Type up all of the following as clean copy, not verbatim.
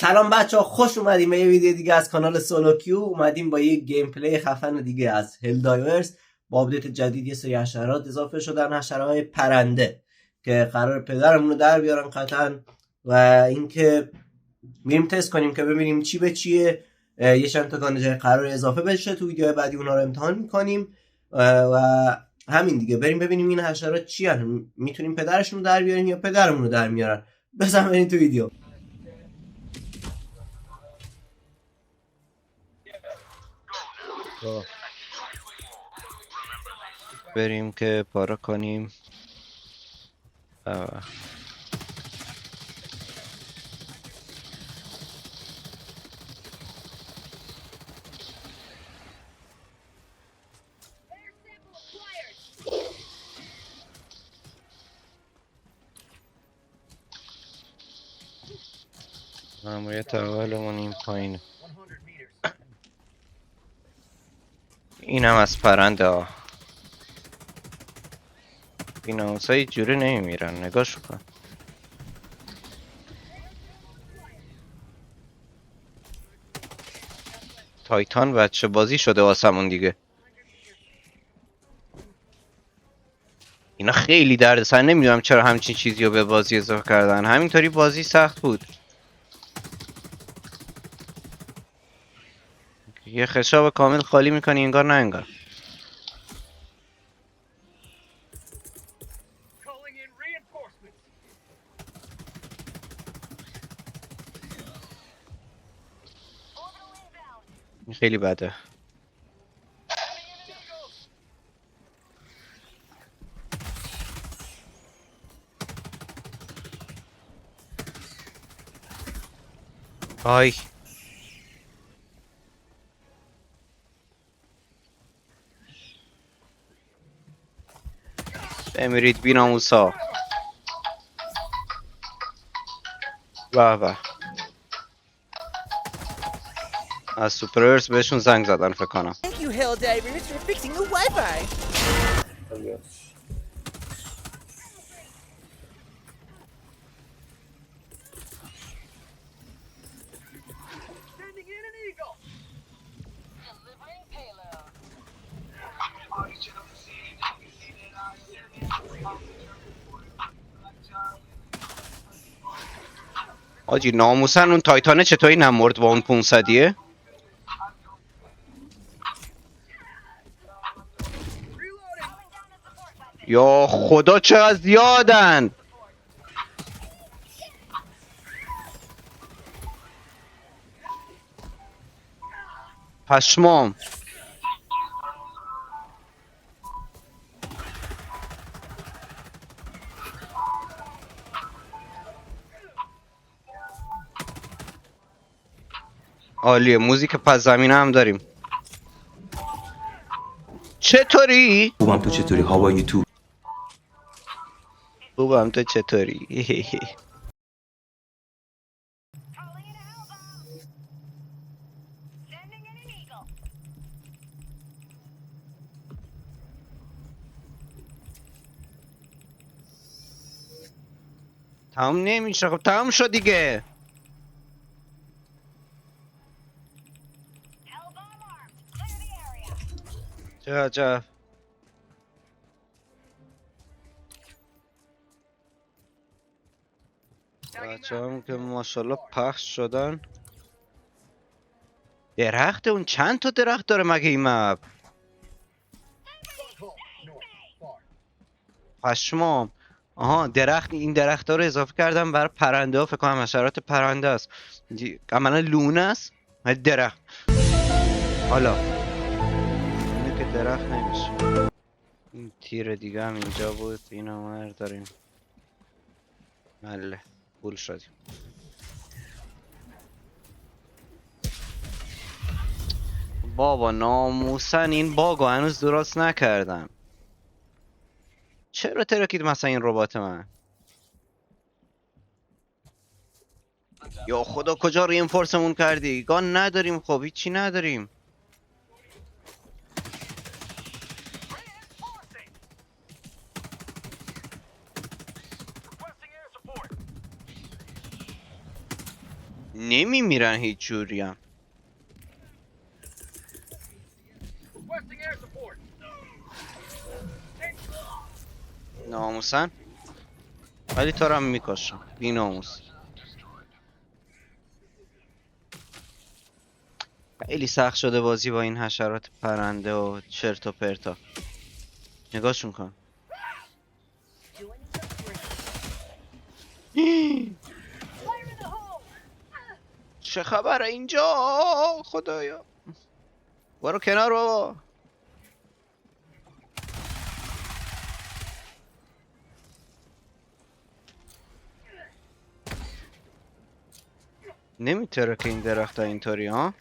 سلام بچه ها، خوش اومدیم به یه ویدیو دیگه از کانال سولو کیو. اومدیم با یه گیم پلی خفن دیگه از هل دایورز. با آپدیت جدید یه سری حشرات اضافه شدن، حشره‌های پرنده که قرار پدرمون رو در بیارن قطعا، و اینکه میریم تست کنیم که ببینیم چی به چیه. یه چند تا گانه جای قرار اضافه بشه تو ویدیو بعدی، اونا رو امتحان میکنیم و همین دیگه. بریم ببینیم این حشرات چی هستن، میتونیم پدرشون رو در بیاریم یا پدرمون رو در میارن. بزن بریم تو ویدیو. بریم که پاره کنیم. ماموریت اولمون این پایینه. این هم از پرنده ها. این هموسایی جوری نمیمیرن، نگاهشو کن. تایتان بچه بازی شده واسمون دیگه. اینا خیلی دردسر، نمیدونم چرا همچین چیزی رو به بازی اضافه کردن. همینطوری بازی سخت بود. یه خشاب کامل خالی میکنی انگار نه انگار. این خیلی بده. آی بمیرید بی ناموسا. به از سوپرورس بهشون زنگ زدن فکر کنم. Thank you, Helldivers, for fixing the Wi-Fi. Sending in an eagle. Delivering payload. آجی ناموسن اون تایتانه چطوری نمرد با اون 500یه؟ یا خدا چقدر زیادن. پشمام. عالیه. موزیک پس زمینه هم داریم. چطوری؟ خوبم، تو چطوری؟ هاو آر یو تو؟ خوبم، تو چطوری؟ تمام نمیشه. خب تمام شد دیگه. چه عجب. بچه هم که ماشالله پخش شدن. درخت اون چند تا درخت داره مگه این مپ؟ پشمام. آها درخت، این درخت ها رو اضافه کردم برای پرنده ها. فکر کنم حشرات پرنده است. عملا لونه است ولی درخت. حالا اینه که درخت نمیشه. این تیر دیگه هم اینجا بود. این هم داریم. بله پول شدیم. بابا ناموسن این باگو هنوز درست نکردم. چرا ترکید مثلا این ربات من؟ یا خدا کجا رینفورسمون کردی؟ گان نداریم. خب هیچی نداریم. نمیمیرن هیچ جوری هم. Requesting air support. ناموسن. ولی تو رو هم میکشم بی ناموس. خیلی سخت شده بازی با این حشرات پرنده و چرت و پرتا. نگاهشون کن. چه خبره اینجا خدایا. برو کنار بابا. نمیتره که این درخت اینطوری ها.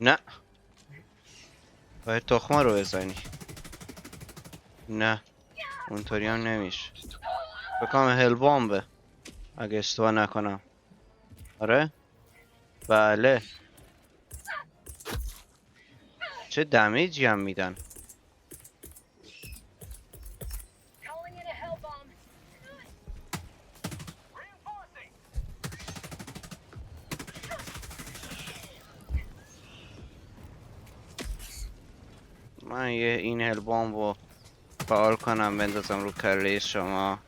نه باید تخمه رو بزنی. نه اونطوری هم نمیشه. بکنم هل بامبه اگه اشتباه نکنم. آره بله. چه دمیجی هم میدن. Calling in a hell bomb. Reinforcing. من یه این هل بامب رو فعال کنم بندازم رو کله شما.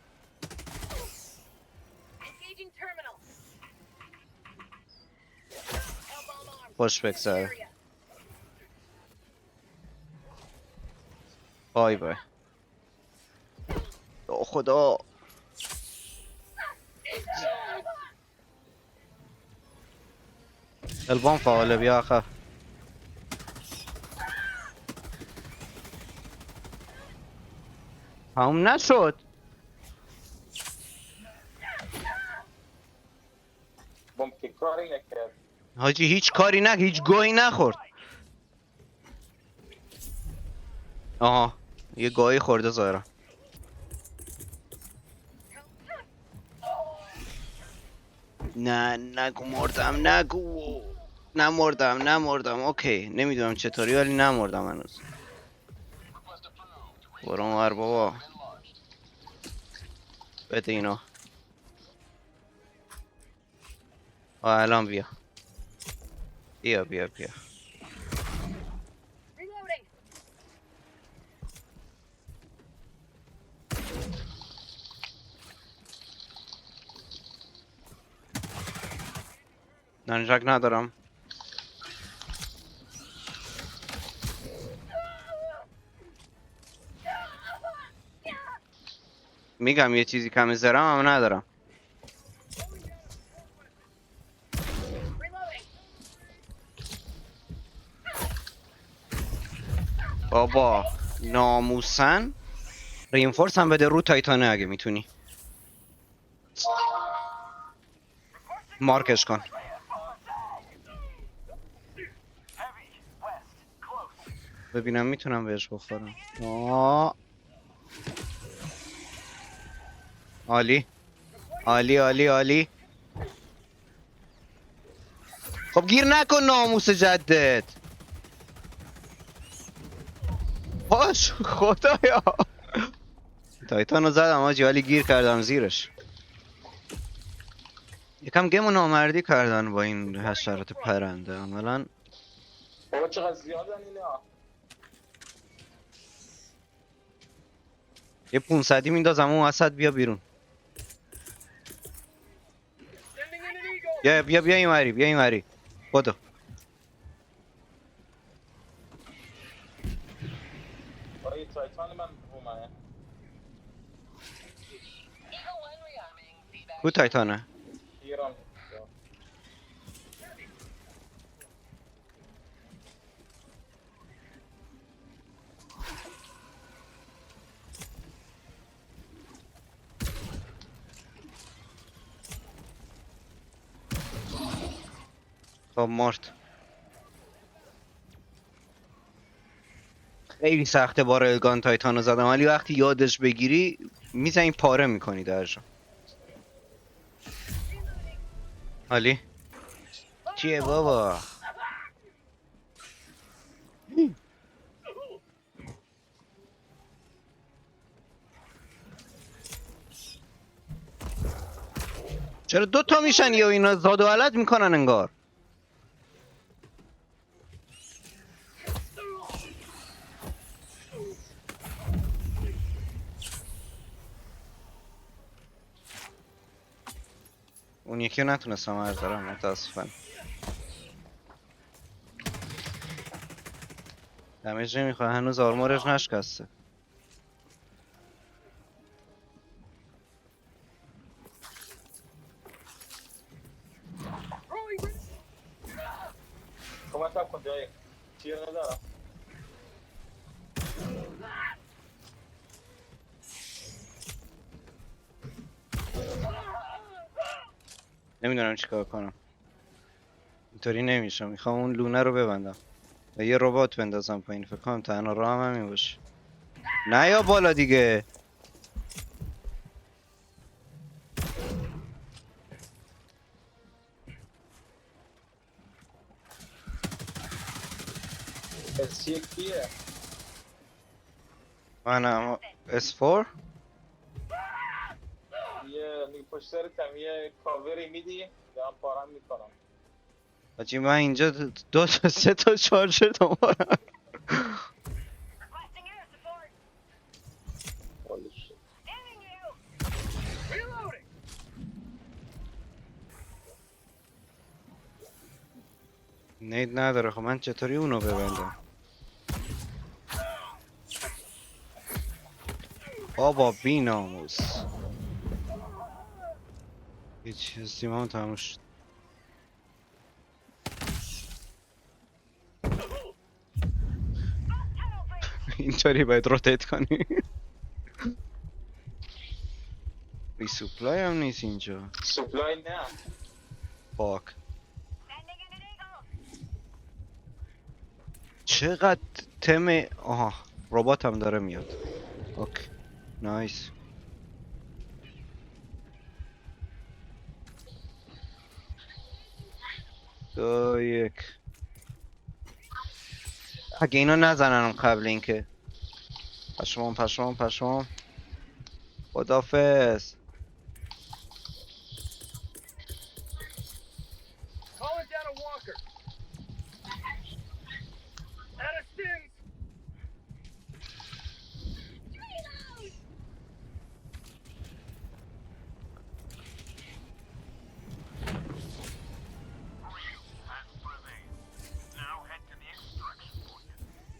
Engaging terminal. Hell bomb armed. خوش بگذره. Area. بای بای. او خدا. هل بامب فعاله بیا آخه. تموم نشد. بمب که کاری نکرد. حاجی هیچ کاری نه هیچ گویی نخورد. آها یه گویی خورده ظاهرا. نه نگو مردم نگو. نمردم اوکی نمیدونم چطوری ولی نمردم هنوز. برو اونور بابا. بده اینو. الان بیا. بیا Reloading. ننجک ندارم. میگم یه چیزی کمی زرم هم ندارم. Reloading. بابا ناموسن. رینفورس هم بده رو تایتانه اگه میتونی. مارکش کن. ببینم میتونم بهش بخورم. عالی عالی عالی عالی. خب گیر نکن ناموس جدت. باش خدایا. تایتانو زدم آجی ولی گیر کردم زیرش. یکم گم و نامردی کردن با این حشرات پرنده عملا. بابا چقدر زیادن اینا. یه 500 میندازم اون وسط بیا بیرون. Sending in an eagle. بیا این وری بدو. بابا یه تایتان من اومده. Eagle 1 rearming. Feedback. کو تایتانه. ایران. خب مرد. خیلی سخته با ریلگان تایتانو زدم ولی وقتی یادش بگیری میزنی پاره میکنی درجا. حالی چیه بابا. چرا دوتا میشن یا اینا زاد و ولد میکنن انگار. اون یکی رو نتونستم بردارم متاسفم. دمیج نمیخواه، هنوز آرمورش نشکسته. کمک کن جایی تیر ندارم. نمیدونم چیکار کنم. اینطوری نمیشه، میخوام اون لونه رو ببندم و یه ربات بندازم پایین. فکر کنم تنها راه هم همین باشه. نه یا بالا دیگه. اس یک کیه؟ منم S4. یه پشت سرتم یه کاوری میدی دارم پارم میکنم. حاجی من اینجا دو تا سه تا چارجر دنبالم. Requesting air support. Holy shit. Ending you. Reloading. نید نداره. خب من چطوری اونو ببندم؟ بابا بی ناموس. یه چیز سیمام تموم شد. اینطوری باید روتیت کنی. ریسوپلای هم نیست اینجا. سپلای نه. فاک. Sending in an eagle. چقدر تم. آها ربات هم داره میاد. اوکی نایس. دو یک. اگه اینو نزنن قبل اینکه. پشمام خدافظ. Calling down a walker. Out of stims.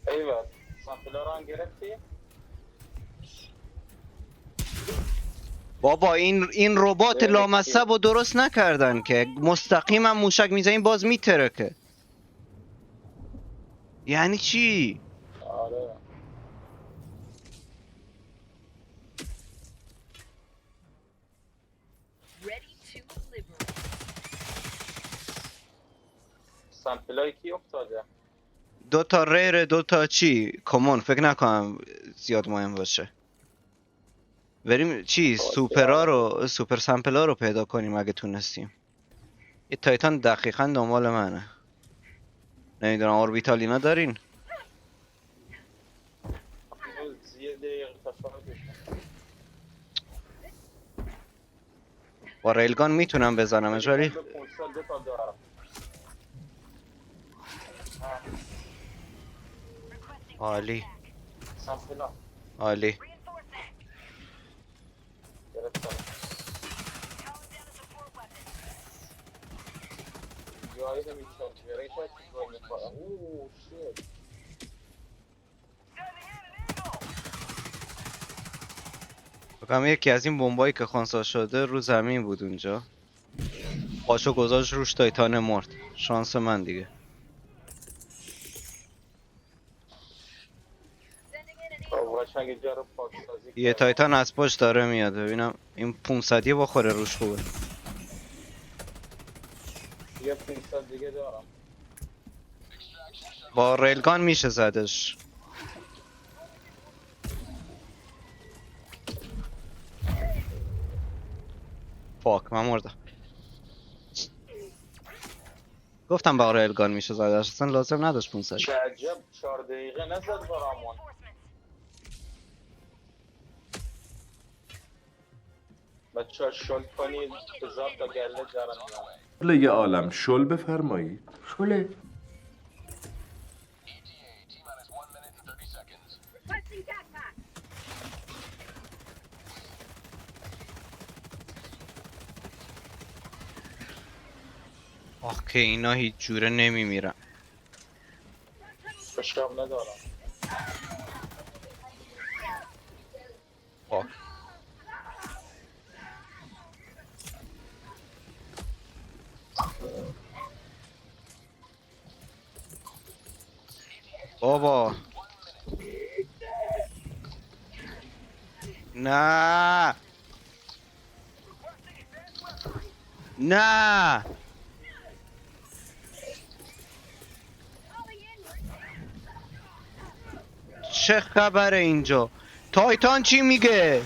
ایول سامپلا رو هم گرفتی؟ بابا این ربات لامصب رو درست نکردن که مستقیم هم موشک میزنین باز میترکه. یعنی چی؟ آره. Ready to liberate. سامپلای کی افتاده؟ دو تا ریر دو تا چی کمون. فکر نکنم زیاد مهم باشه. بریم چی سوپرا رو سوپر سامپلا رو پیدا کنیم اگه تونستیم. یه تایتان دقیقا دنبال منه. نمیدونم اوربیتال اینا دارین؟ یه دقیقه تفاوتش. با ریلگان میتونم بزنمش ولی 500 دو تا دارم. Requesting عالی سامپلا عالی. reinforcement. گرفتم. Calling down a support weapon. جایی نمیشون چیزایی شاید چیزایی میخورم. اوه شیت. Sending in an eagle. بکنم یکی از این بمبایی که خونسا شده رو زمین بود اونجا. پاشو گذاشت روش تایتان مرد. شانس من دیگه. Sending in an eagle. قشنگ اینجا رو پاکسازی یه کردم. تایتان از پشت داره میاد. ببینم این 500 بخوره روش خوبه. یه 500 دیگه دارم. با ریلگان میشه زدش. فاک من مردم. گفتم با ریلگان میشه زدش. اصلا لازم نداشت 500. چه عجب 4 دقیقه نزد برامون. Reinforcements. بچه ها شل کنید 1000 تا گله دارن میان. لیگ عالم شل بفرمایید. شله Requesting backpack. آخ که اینا هیچ جوره نمیمیرن. بشکاب ندارم. آه. بابا نه نه چه خبره اینجا؟ تایتان چی میگه؟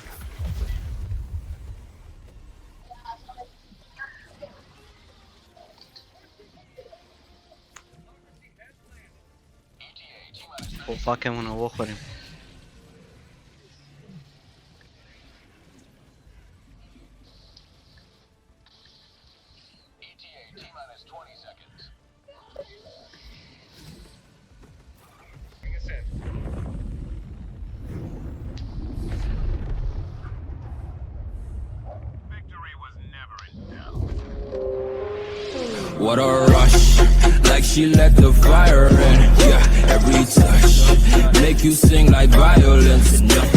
خب فاکمونو بخوریم. What a rush, like she let the fire in. Yeah, every touch make you sing like violence.